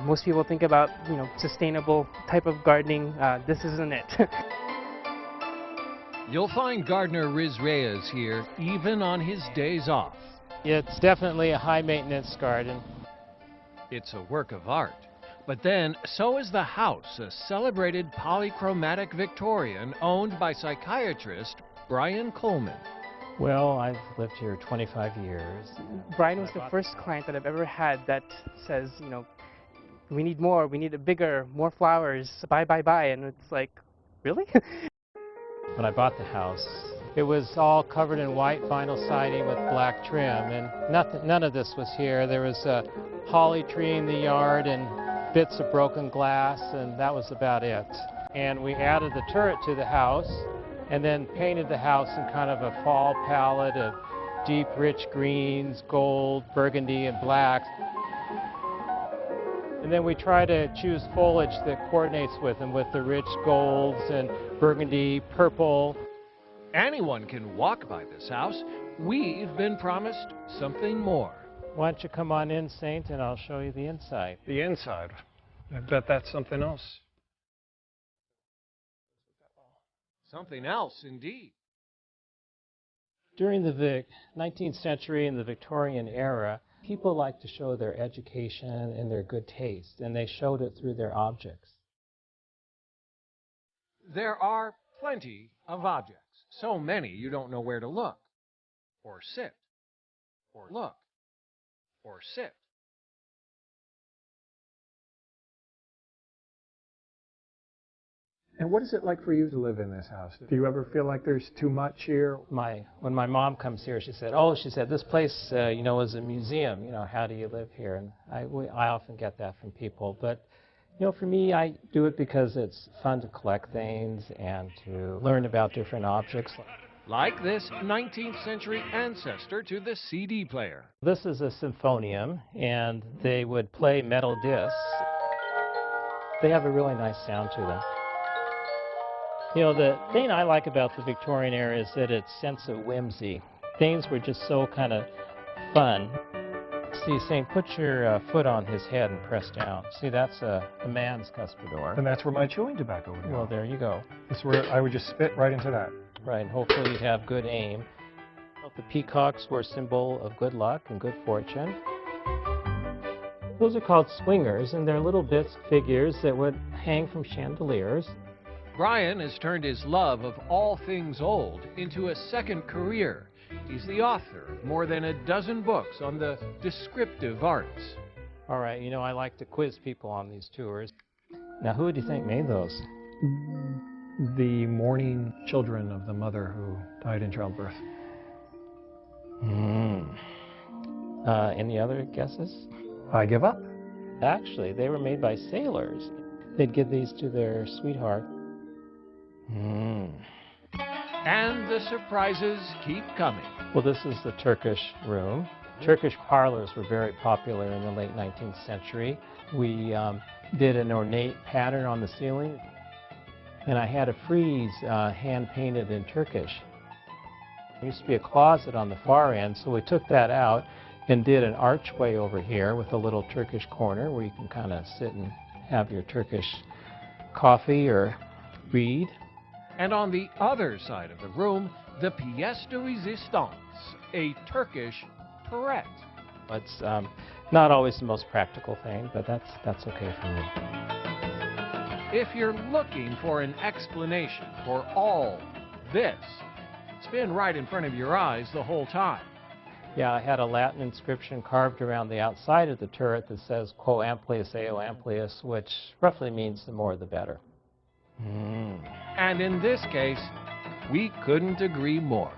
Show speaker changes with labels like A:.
A: Most people think about, sustainable type of gardening. This isn't it.
B: You'll find gardener Riz Reyes here even on his days off.
C: It's definitely a high-maintenance garden.
B: It's a work of art. But then, so is the house, a celebrated polychromatic Victorian owned by psychiatrist Brian Coleman.
C: Well, I've lived here 25 years.
A: Brian was the first client that I've ever had that says, we need more, we need a bigger, more flowers, buy, buy, buy. And it's like, really?
C: When I bought the house, it was all covered in white vinyl siding with black trim, and none of this was here. There was a holly tree in the yard and bits of broken glass, and that was about it. And we added the turret to the house and then painted the house in kind of a fall palette of deep, rich greens, gold, burgundy, and blacks. And then we try to choose foliage that coordinates with them, with the rich golds and burgundy, purple.
B: Anyone can walk by this house. We've been promised something more.
C: Why don't you come on in, Saint, and I'll show you the inside.
D: The inside? I bet that's something else.
B: Something else, indeed.
C: During the 19th century and the Victorian era, people liked to show their education and their good taste, and they showed it through their objects.
B: There are plenty of objects. So many you don't know where to look, or sit, or look, or sit.
D: And what is it like for you to live in this house? Do you ever feel like there's too much here?
C: When my mom comes here, she said, this place, is a museum. How do you live here? And I often get that from people. But, for me, I do it because it's fun to collect things and to learn about different objects.
B: Like this 19th century ancestor to the CD player.
C: This is a symphonium, and they would play metal discs. They have a really nice sound to them. The thing I like about the Victorian era is that its sense of whimsy. Things were just so kind of fun. See, Saint, put your foot on his head and press down. See, that's a man's cuspidor.
D: And that's where my chewing tobacco would go.
C: Well, there you go.
D: That's where I would just spit right into that.
C: Right, and hopefully you'd have good aim. The peacocks were a symbol of good luck and good fortune. Those are called swingers, and they're little bits, figures that would hang from chandeliers.
B: Brian has turned his love of all things old into a second career. He's the author of more than a dozen books on the descriptive arts.
C: All right, I like to quiz people on these tours. Now, who do you think made those?
D: The mourning children of the mother who died in childbirth.
C: Any other guesses?
D: I give up.
C: Actually, they were made by sailors. They'd give these to their sweetheart.
B: And the surprises keep coming.
C: Well, this is the Turkish room. Turkish parlors were very popular in the late 19th century. We did an ornate pattern on the ceiling, and I had a frieze hand-painted in Turkish. There used to be a closet on the far end, so we took that out and did an archway over here with a little Turkish corner where you can kind of sit and have your Turkish coffee or read.
B: And on the other side of the room, the pièce de résistance, a Turkish turret.
C: It's not always the most practical thing, but that's okay for me.
B: If you're looking for an explanation for all this, it's been right in front of your eyes the whole time.
C: Yeah, I had a Latin inscription carved around the outside of the turret that says, Quo amplius eo amplius, which roughly means the more the better.
B: And in this case, we couldn't agree more.